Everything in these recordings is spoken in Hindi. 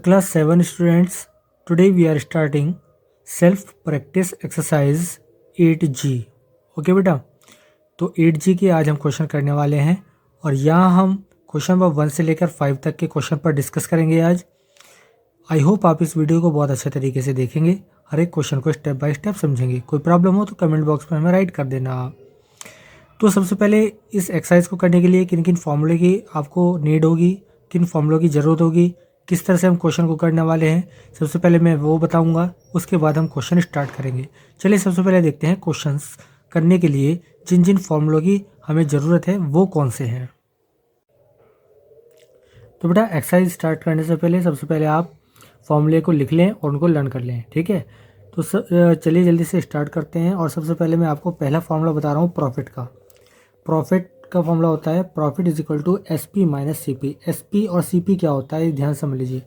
class 7 students, today we are starting self practice exercise 8G. Okay बेटा, तो 8G के आज हम क्वेश्चन करने वाले हैं और यहाँ हम क्वेश्चन नंबर 1 से लेकर 5 तक के क्वेश्चन पर डिस्कस करेंगे आज. आई होप आप इस वीडियो को बहुत अच्छे तरीके से देखेंगे, हर एक क्वेश्चन को स्टेप बाय स्टेप समझेंगे. कोई प्रॉब्लम हो तो कमेंट बॉक्स में हमें राइट कर देना. तो सबसे पहले इस एक्सरसाइज को करने के लिए किन किन फॉर्मूले की आपको नीड होगी, किन फॉर्मूलों की ज़रूरत होगी, किस तरह से हम क्वेश्चन को करने वाले हैं, सबसे पहले मैं वो बताऊंगा. उसके बाद हम क्वेश्चन स्टार्ट करेंगे. चलिए सबसे पहले देखते हैं क्वेश्चंस करने के लिए जिन जिन फॉर्मूलों की हमें ज़रूरत है वो कौन से हैं. तो बेटा एक्सरसाइज स्टार्ट करने से पहले सबसे पहले आप फॉर्मूले को लिख लें और उनको लर्न कर लें. ठीक है, तो चलिए जल्दी से स्टार्ट करते हैं. और सबसे पहले मैं आपको पहला फॉर्मूला बता रहा हूँ प्रॉफिट का. प्रॉफिट का फॉर्मूला होता है profit is equal to SP minus CP. SP और CP क्या होता है ध्यान समझ लीजिए.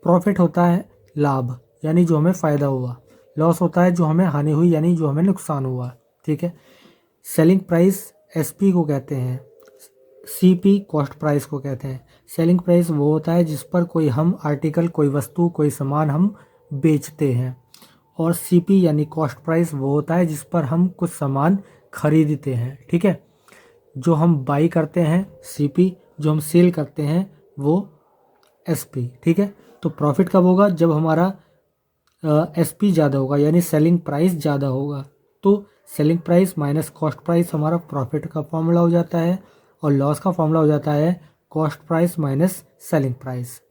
प्रॉफिट होता है लाभ यानी जो हमें फ़ायदा हुआ, लॉस होता है जो हमें हानि हुई यानी जो हमें नुकसान हुआ. ठीक है, सेलिंग प्राइस SP को कहते हैं, CP कॉस्ट प्राइस को कहते हैं. सेलिंग प्राइस वो होता है जिस पर कोई हम आर्टिकल, कोई वस्तु, कोई सामान हम बेचते हैं. और CP यानी कॉस्ट प्राइस वो होता है जिस पर हम कुछ सामान खरीदते हैं. ठीक है, जो हम बाई करते हैं CP, जो हम सेल करते हैं वो SP. ठीक है, तो प्रॉफिट कब होगा जब हमारा SP ज़्यादा होगा यानी सेलिंग प्राइस ज़्यादा होगा. तो selling price minus cost price हमारा प्रॉफिट का फॉर्मूला हो जाता है और लॉस का फॉर्मूला हो जाता है cost price minus selling price.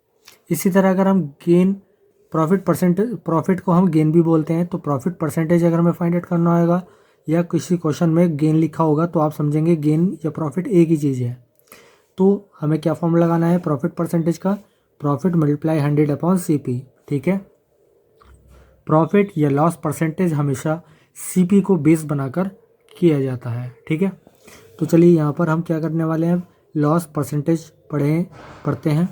इसी तरह अगर हम गेन प्रॉफिट को हम गेन भी बोलते हैं, तो प्रॉफिट परसेंटेज अगर हमें फाइंड आउट करना होगा या किसी क्वेश्चन में गेन लिखा होगा तो आप समझेंगे गेन या प्रॉफिट एक ही चीज़ है. तो हमें क्या फॉर्मूला लगाना है प्रॉफिट परसेंटेज का, प्रॉफिट मल्टीप्लाई 100 अपॉन CP. ठीक है, प्रॉफिट या लॉस परसेंटेज हमेशा CP को बेस बनाकर किया जाता है. ठीक है, तो चलिए यहाँ पर हम क्या करने वाले हैं, लॉस परसेंटेज पढ़ते हैं.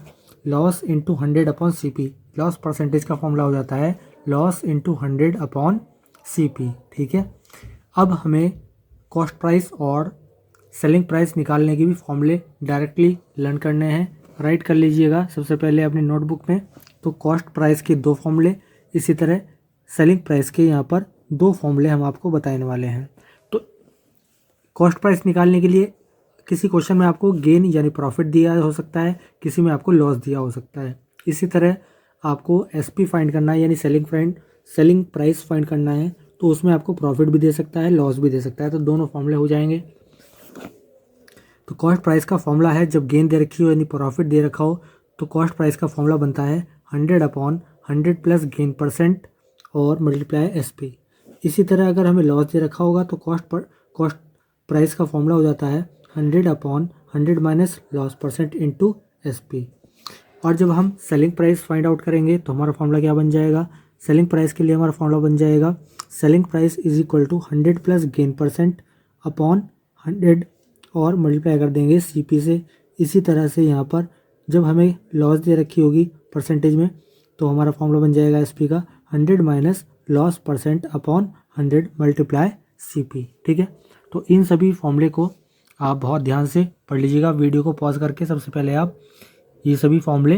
Loss into 100 upon CP. Loss percentage का फॉर्मूला हो जाता है लॉस इंटू 100 अपॉन CP. ठीक है, अब हमें कॉस्ट प्राइस और सेलिंग प्राइस निकालने के भी फॉर्मूले डायरेक्टली लर्न करने हैं. राइट कर लीजिएगा सबसे पहले अपनी नोटबुक में. तो कॉस्ट प्राइस के 2 फॉर्मूले, इसी तरह सेलिंग प्राइस के यहाँ पर 2 फॉर्मूले हम आपको बताने वाले हैं. तो कॉस्ट प्राइस निकालने के लिए किसी क्वेश्चन में आपको गेन यानी प्रॉफिट दिया हो सकता है, किसी में आपको लॉस दिया हो सकता है. इसी तरह आपको SP फाइंड करना है यानी सेलिंग प्राइस फाइंड करना है, तो उसमें आपको प्रॉफिट भी दे सकता है, लॉस भी दे सकता है. तो दोनों फॉर्मूले हो जाएंगे. तो कॉस्ट प्राइस का फॉर्मूला है जब गेन दे रखी हो यानी प्रॉफिट दे रखा हो तो कॉस्ट प्राइस का फॉर्मूला बनता है 100 अपॉन 100 प्लस गेन परसेंट और मल्टीप्लाई SP. इसी तरह अगर हमें लॉस दे रखा होगा तो कॉस्ट प्राइस का फॉर्मूला हो जाता है 100 upon 100 minus loss percent into SP. और जब हम सेलिंग प्राइस फाइंड आउट करेंगे तो हमारा फॉर्मूला क्या बन जाएगा, सेलिंग प्राइस के लिए हमारा फॉर्मूला बन जाएगा selling price is equal to 100 plus gain percent upon 100 और मल्टीप्लाई कर देंगे CP से. इसी तरह से यहाँ पर जब हमें लॉस दे रखी होगी परसेंटेज में तो हमारा फॉर्मूला बन जाएगा SP का 100 minus loss percent upon 100 multiply CP. ठीक है, तो इन सभी फॉर्मूले को आप बहुत ध्यान से पढ़ लीजिएगा. वीडियो को पॉज करके सबसे पहले आप ये सभी फॉर्मूले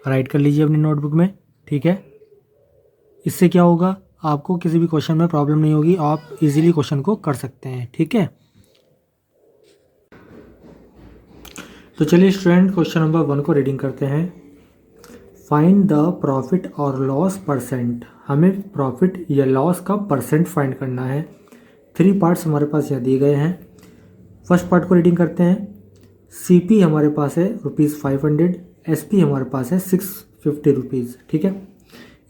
राइट कर लीजिए अपनी नोटबुक में. ठीक है, इससे क्या होगा आपको किसी भी क्वेश्चन में प्रॉब्लम नहीं होगी, आप इजीली क्वेश्चन को कर सकते हैं. ठीक है, तो चलिए स्टूडेंट क्वेश्चन नंबर 1 को रीडिंग करते हैं. फाइंड द प्रॉफिट और लॉस परसेंट. हमें प्रॉफिट या लॉस का परसेंट फाइंड करना है. 3 पार्ट्स हमारे पास यहाँ दिए गए हैं. फर्स्ट पार्ट को रीडिंग करते हैं. CP हमारे पास है ₹500, SP हमारे पास है ₹650. ठीक है,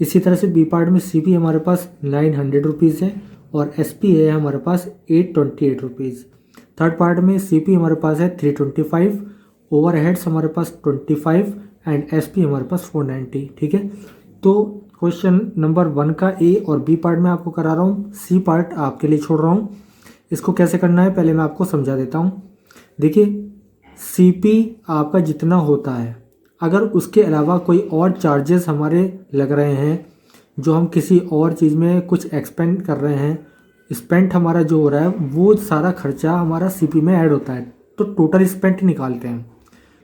इसी तरह से B पार्ट में CP हमारे पास ₹900 है और SP है हमारे पास ₹828. थर्ड पार्ट में CP हमारे पास है 325, ओवरहेड्स हमारे पास 25 एंड SP हमारे पास 490. ठीक है, तो क्वेश्चन नंबर 1 का A और B पार्ट में आपको करा रहा हूँ, C पार्ट आपके लिए छोड़ रहा हूँ. इसको कैसे करना है पहले मैं आपको समझा देता हूँ. देखिए CP आपका जितना होता है, अगर उसके अलावा कोई और चार्जेस हमारे लग रहे हैं, जो हम किसी और चीज़ में कुछ एक्सपेंड कर रहे हैं, स्पेंट हमारा जो हो रहा है वो सारा खर्चा हमारा CP में ऐड होता है. तो टोटल स्पेंट निकालते हैं.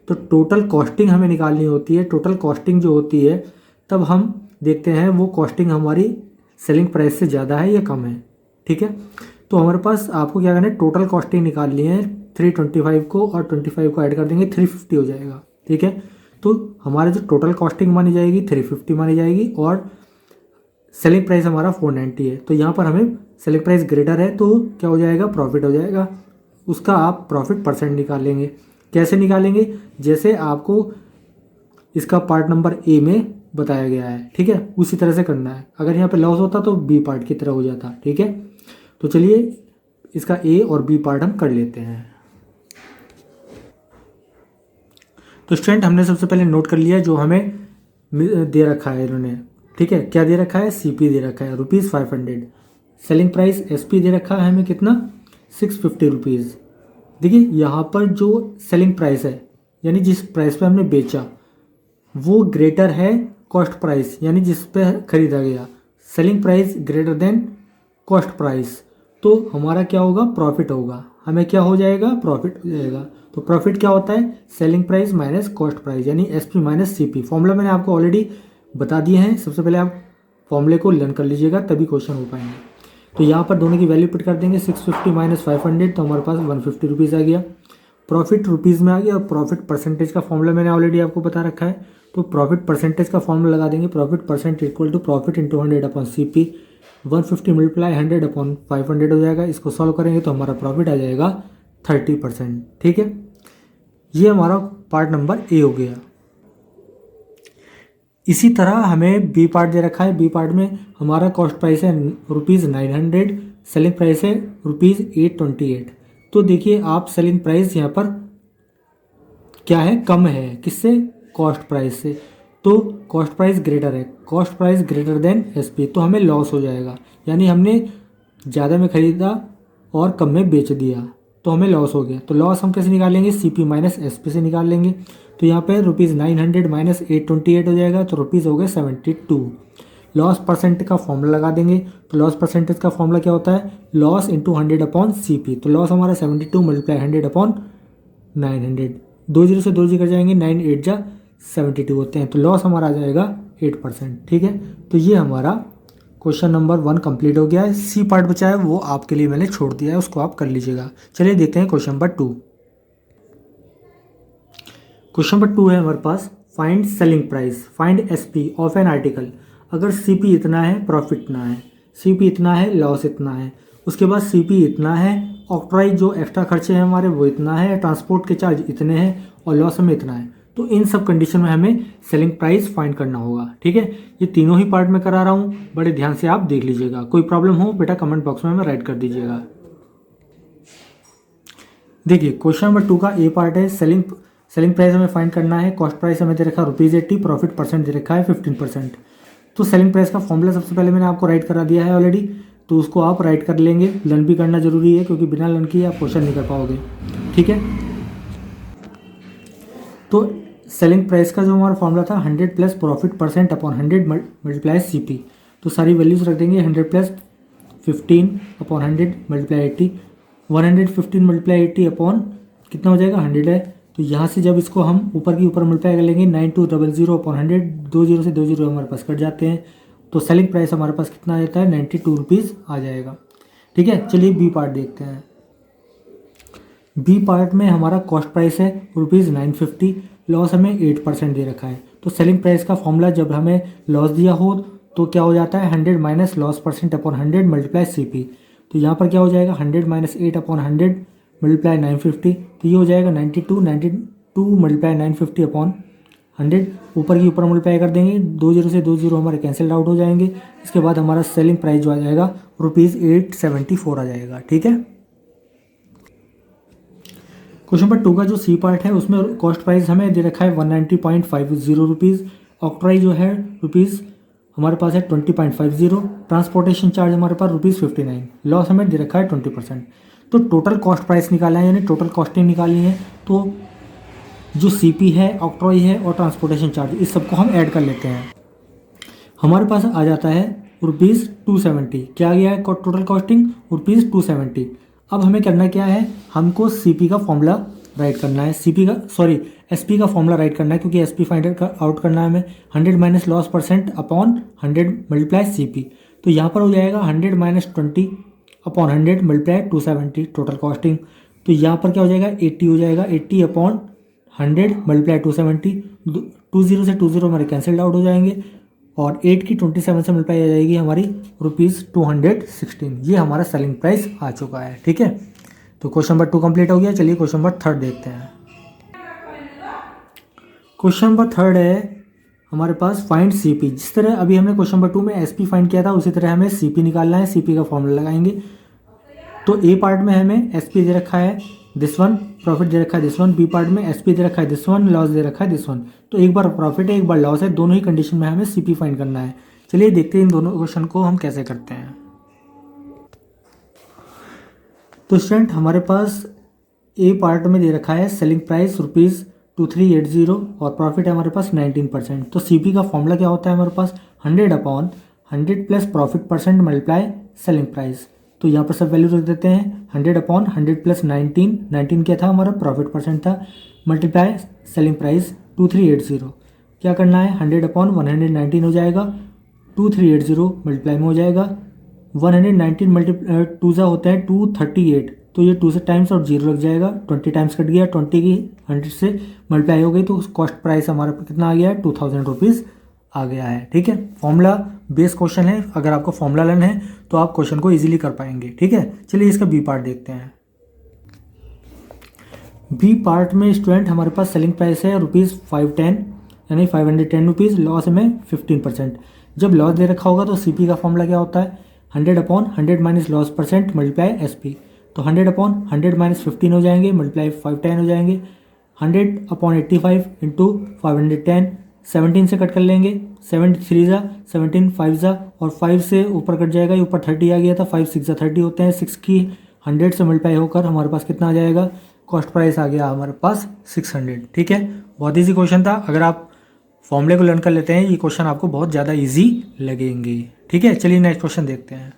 तो तो टोटल कॉस्टिंग हमें निकालनी होती है। टोटल कॉस्टिंग जो होती है तब हम देखते हैं वो कॉस्टिंग हमारी सेलिंग प्राइस से ज़्यादा है या कम है। ठीक है, तो हमारे पास आपको क्या करना है, टोटल कॉस्टिंग निकालनी है। 325 को और 25 को ऐड कर देंगे 350 हो जाएगा। ठीक है, तो हमारा जो टोटल कॉस्टिंग मानी जाएगी 350 मानी जाएगी और सेलिंग प्राइस हमारा 490 है। तो यहाँ पर हमें सेलिंग प्राइस ग्रेटर है तो क्या हो जाएगा, प्रॉफिट हो जाएगा। उसका आप प्रॉफिट परसेंट निकालेंगे। कैसे निकालेंगे, जैसे आपको इसका पार्ट नंबर ए में बताया गया है। ठीक है, उसी तरह से करना है। अगर यहाँ पे लॉस होता तो बी पार्ट की तरह हो जाता। ठीक है, तो चलिए इसका ए और बी पार्ट हम कर लेते हैं। तो स्टूडेंट हमने सबसे पहले नोट कर लिया जो हमें दे रखा है इन्होंने। ठीक है, क्या दे रखा है, सीपी दे रखा है ₹500। सेलिंग प्राइस एसपी दे रखा है हमें कितना, ₹650। देखिए यहाँ पर जो सेलिंग प्राइस है यानी जिस प्राइस पे हमने बेचा वो ग्रेटर है कॉस्ट प्राइस यानी जिस पे खरीदा गया। Selling price greater than cost price, तो हमारा क्या होगा, प्रॉफिट होगा। हमें क्या हो जाएगा, प्रॉफिट हो जाएगा। तो प्रॉफिट क्या होता है, selling price minus cost price यानी एसपी माइनस सीपी। फॉर्मूला मैंने आपको ऑलरेडी बता दिए हैं। सबसे पहले आप फॉर्मूले को लर्न कर लीजिएगा तभी क्वेश्चन हो पाएंगे। तो यहाँ पर दोनों की वैल्यू पुट कर देंगे, 650 माइनस 500 तो हमारे पास ₹150 आ गया। प्रॉफिट रुपीज़ में आ गया और प्रॉफिट परसेंटेज का फॉर्मूला मैंने ऑलरेडी आपको बता रखा है। तो प्रॉफिट परसेंटेज का फॉर्मूला लगा देंगे, profit percent equal to profit into 100 upon CP. 150 multiply 100 upon 500 हो जाएगा। इसको सॉल्व करेंगे तो हमारा प्रॉफिट आ जाएगा 30%। ठीक है, ये हमारा पार्ट नंबर ए हो गया। इसी तरह हमें बी पार्ट दे रखा है। बी पार्ट में हमारा कॉस्ट प्राइस है ₹900, सेलिंग प्राइस है ₹828। तो देखिए आप सेलिंग प्राइस यहाँ पर क्या है, कम है किससे, कॉस्ट प्राइस से। तो कॉस्ट प्राइस ग्रेटर है, cost price greater than SP, तो हमें लॉस हो जाएगा। यानी हमने ज़्यादा में ख़रीदा और कम में बेच दिया तो हमें लॉस हो गया। तो लॉस हम कैसे निकालेंगे, सीपी माइनस एसपी से निकाल लेंगे। तो यहाँ पे ₹900 माइनस 828 हो जाएगा तो रुपीज़ हो गए 72। लॉस परसेंट का फॉर्मूला लगा देंगे। तो लॉस परसेंटेज का फॉर्मूला क्या होता है, लॉस इंटू 100 अपॉन सीपी। तो लॉस हमारा 72 मल्टीप्लाई 100 अपॉन 900। 2 जीरो से 2 जी कर जाएंगे, 9 8 जा 72 होते हैं। तो लॉस हमारा आ जाएगा 8%। ठीक है, तो ये हमारा क्वेश्चन नंबर 1 कंप्लीट हो गया है। सी पार्ट बचा है वो आपके लिए मैंने छोड़ दिया है, उसको आप कर लीजिएगा। चलिए देखते हैं क्वेश्चन नंबर 2। क्वेश्चन नंबर 2 है हमारे पास, find selling price, find SP of an article. अगर सीपी इतना है, प्रॉफिट इतना है, सीपी इतना है, लॉस इतना है, उसके बाद सीपी इतना है, ऑक्ट्राइज जो एक्स्ट्रा खर्चे हैं हमारे वो इतना है, ट्रांसपोर्ट के चार्ज इतने हैं और लॉस हमें इतना है। तो इन सब कंडीशन में हमें सेलिंग प्राइस फाइंड करना होगा। ठीक है, ये तीनों ही पार्ट में करा रहा हूँ, बड़े ध्यान से आप देख लीजिएगा। कोई प्रॉब्लम हो बेटा कमेंट बॉक्स में हमें राइट कर दीजिएगा। देखिए क्वेश्चन नंबर 2 का ए पार्ट है, सेलिंग प्राइस हमें फाइंड करना है। कॉस्ट प्राइस हमें दे रखा है ₹80, प्रॉफिट परसेंट दे रखा है 15%। तो सेलिंग प्राइस का फॉर्मूला सबसे पहले मैंने आपको राइट करा दिया है ऑलरेडी, तो उसको आप राइट कर लेंगे। लर्न भी करना जरूरी है क्योंकि बिना लर्न किए आप क्वेश्चन नहीं कर पाओगे। ठीक है, तो सेलिंग प्राइस का जो हमारा फॉर्मूला था 100 plus profit percent upon 100 multiply CP. तो सारी वैल्यूज रख देंगे, 100 plus 15 upon 100 multiply 80, 115 multiply 80 upon कितना हो जाएगा 100 है। तो यहाँ से जब इसको हम ऊपर की ऊपर मल्टीप्लाई कर लेंगे 9200 अपॉन 100, 2 जीरो से 2 जीरो हमारे पास कट जाते हैं। तो सेलिंग प्राइस हमारे पास कितना आ जाता है, ₹92 आ जाएगा। ठीक है, चलिए बी पार्ट देखते हैं। बी पार्ट में हमारा कॉस्ट प्राइस है ₹950, लॉस हमें 8% दे रखा है। तो सेलिंग प्राइस का फॉर्मूला जब हमें लॉस दिया हो तो क्या हो जाता है, 100 minus loss percent upon 100 multiply CP. तो यहाँ पर क्या हो जाएगा, 100 माइनस 8 अपॉन 100 मल्टीप्लाई 950। तो ये हो जाएगा 92 मल्टीप्लाई 950 अपॉन 100। ऊपर की ऊपर मल्टीप्लाई कर देंगे, 2 जीरो से 2 जीरो हमारे कैंसिल आउट हो जाएंगे। इसके बाद हमारा सेलिंग प्राइस जो आ जाएगा ₹874 आ जाएगा। ठीक है, क्वेश्चन नंबर 2 का जो सी पार्ट है उसमें कॉस्ट प्राइस हमें दे रखा है ₹190.50। ऑक्ट्राई जो है रुपीज़ हमारे पास है 20.50। ट्रांसपोर्टेशन चार्ज हमारे पास ₹59। लॉस हमें दे रखा है 20%। तो टोटल कॉस्ट प्राइस निकालना है यानी टोटल कॉस्टिंग निकालनी है। तो जो सीपी है, ऑक्ट्रॉय है और ट्रांसपोर्टेशन चार्ज, इस सबको हम ऐड कर लेते हैं। हमारे पास आ जाता है ₹270। क्या आ गया है टोटल कॉस्टिंग, ₹270। अब हमें करना क्या है, हमको सीपी का फॉर्मूला राइट करना है, एसपी का फॉर्मूला राइट करना है, क्योंकि एसपी फाइंड आउट करना है हमें 100 minus loss percent upon 100 multiply CP. तो यहाँ पर हो जाएगा 100 minus 20 upon 100 multiply 270 total costing. तो यहाँ पर क्या हो जाएगा 80 हो जाएगा, 80 अपॉन 100 मल्टीप्लाई 270, 20 से 20 हमारे कैंसिल आउट हो जाएंगे और 8 की 27 से मल्टीप्लाई आ जाएगी हमारी ₹216। ये हमारा सेलिंग प्राइस आ चुका है। ठीक है, तो क्वेश्चन नंबर 2 कंप्लीट हो गया। चलिए क्वेश्चन नंबर 3 देखते हैं। क्वेश्चन नंबर 3 है हमारे पास फाइंड सीपी। जिस तरह अभी हमने क्वेश्चन नंबर 2 में एसपी फाइंड किया था, उसी तरह हमें सीपी निकालना है। सीपी का फॉर्मूला लगाएंगे। तो ए पार्ट में हमें एसपी दे रखा है दिस वन, प्रॉफिट दे रखा है दिस वन, बी पार्ट में एसपी दे रखा है दिस वन, लॉस दे रखा है दिस वन। तो एक बार प्रॉफिट है एक बार लॉस है, दोनों ही कंडीशन में हमें सीपी फाइंड करना है। चलिए देखते हैं इन दोनों क्वेश्चन को हम कैसे करते हैं। तो स्टूडेंट हमारे पास ए पार्ट में दे रखा है सेलिंग प्राइस ₹2380 और प्रॉफिट है हमारे पास 19%। तो सीपी का फॉर्मूला क्या होता है हमारे पास 100 upon 100 plus profit percent multiply selling price. तो यहाँ पर सब वैल्यू रख देते हैं 100 अपॉन 100 प्लस 19 क्या था हमारा प्रॉफिट परसेंट था, मल्टीप्लाई सेलिंग प्राइस 2380। क्या करना है 100 अपॉन 119 हो जाएगा, 2380 मल्टीप्लाई में हो जाएगा 119 मल्टीप्लाई 2 जा होता है 238। तो ये 2 से टाइम्स और 0 लग जाएगा, 20 टाइम्स कट गया, 20 की 100 से मल्टीप्लाई हो गई। तो कॉस्ट प्राइस हमारा कितना आ गया है ₹2000 आ गया है। ठीक है, फॉर्मूला बेस क्वेश्चन है, अगर आपको फॉर्मूला लर्न है तो आप क्वेश्चन को इजीली कर पाएंगे। ठीक है, चलिए इसका बी पार्ट देखते हैं। बी पार्ट में स्टूडेंट हमारे पास सेलिंग प्राइस है ₹510 यानी ₹510, लॉस में 15%। जब लॉस दे रखा होगा तो सीपी का फॉर्मूला क्या होता है 100 upon 100 minus loss percent multiply SP. तो 100 अपॉन 100 माइनस 15 हो जाएंगे, मल्टीप्लाई 510 हो जाएंगे, 100 अपॉन 85 इंटू 510, 17 से कट कर लेंगे, 73 जा 17 5 जा और 5 से ऊपर कट जाएगा, ये ऊपर 30 आ गया था, 5 6 जा 30 होते हैं, 6 की 100 से मल्टीप्लाई होकर हमारे पास कितना आ जाएगा, कॉस्ट प्राइस आ गया हमारे पास 600। ठीक है, बहुत ईजी क्वेश्चन था, अगर आप फॉर्मूले को लर्न कर लेते हैं ये क्वेश्चन आपको बहुत ज़्यादा ईजी लगेंगे। ठीक है, चलिए नेक्स्ट क्वेश्चन देखते हैं।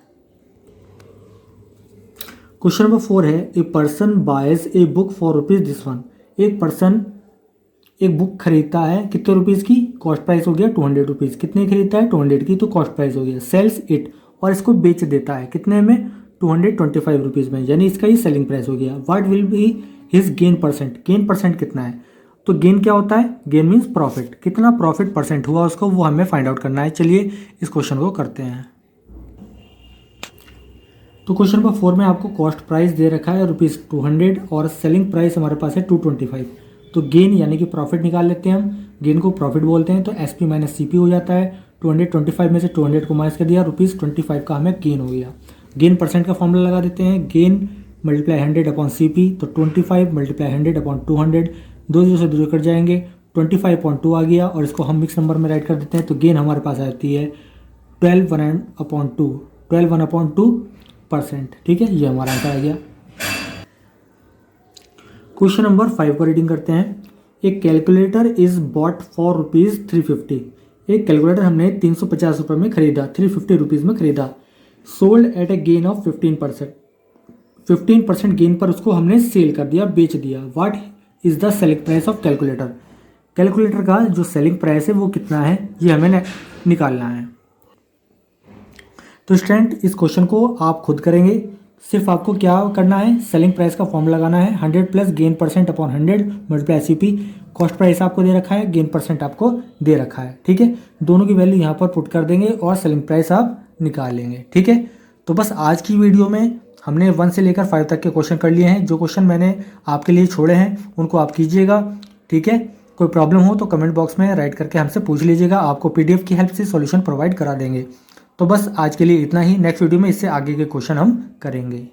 क्वेश्चन नंबर 4 है a person boys a book for this one. एक पर्सन एक बुक खरीदता है कितने रुपीज़ की, कॉस्ट प्राइस हो गया ₹200। कितने खरीदता है 200 की, तो कॉस्ट प्राइस हो गया। सेल्स इट और इसको बेच देता है कितने में ₹225 में, यानी इसका ही सेलिंग प्राइस हो गया। What will be his gain percent, gain percent कितना है। तो गेन क्या होता है, गेन मीन्स प्रॉफिट, कितना प्रॉफिट परसेंट हुआ उसको वो हमें फाइंड आउट करना है। चलिए इस क्वेश्चन को करते हैं। तो क्वेश्चन नंबर 4 में आपको कॉस्ट प्राइस दे रखा है ₹200 और सेलिंग प्राइस हमारे पास है 225। तो गेन यानी कि प्रॉफिट निकाल लेते हैं हम, गेन को प्रॉफिट बोलते हैं। तो एसपी माइनस सीपी हो जाता है, 225 में से 200 को माइनस कर दिया, ₹25 का हमें गेन हो गया। गेन परसेंट का फॉर्मूला लगा देते हैं, गेन मल्टीप्लाई 100 अपॉन सीपी। तो 25 मल्टीप्लाई 100 अपॉन 200, 2 0 से 2 कट जाएंगे, 25.2 आ गया और इसको हम मिक्स नंबर में राइट कर देते हैं। तो गेन हमारे पास आती है 12.1/2%। ठीक है, ये हमारा आंसर आ गया। क्वेश्चन नंबर 5 को रीडिंग करते हैं। एक कैलकुलेटर इज बॉट फॉर ₹350। एक कैलकुलेटर हमने ₹350 में खरीदा, ₹350 में खरीदा। Sold at A gain of 15% gain पर उसको हमने सेल कर दिया, बेच दिया। What is the selling price of calculator, calculator का जो सेलिंग प्राइस है वो कितना है, ये हमें निकालना है। तो स्टूडेंट इस क्वेश्चन को आप खुद करेंगे, सिर्फ आपको क्या करना है, सेलिंग प्राइस का फॉर्मूला लगाना है 100 plus gain percent upon 100 multiply CP. Cost price आपको दे रखा है, गेन परसेंट आपको दे रखा है। ठीक है, दोनों की वैल्यू यहाँ पर पुट कर देंगे और सेलिंग प्राइस आप निकाल लेंगे। ठीक है, तो बस आज की वीडियो में हमने 1 से लेकर 5 तक के क्वेश्चन कर लिए हैं। जो क्वेश्चन मैंने आपके लिए छोड़े हैं उनको आप कीजिएगा। ठीक है, कोई प्रॉब्लम हो तो कमेंट बॉक्स में राइट करके हमसे पूछ लीजिएगा, आपको पीडीएफ की हेल्प से सॉल्यूशन प्रोवाइड करा देंगे। तो बस आज के लिए इतना ही, नेक्स्ट वीडियो में इससे आगे के क्वेश्चन हम करेंगे।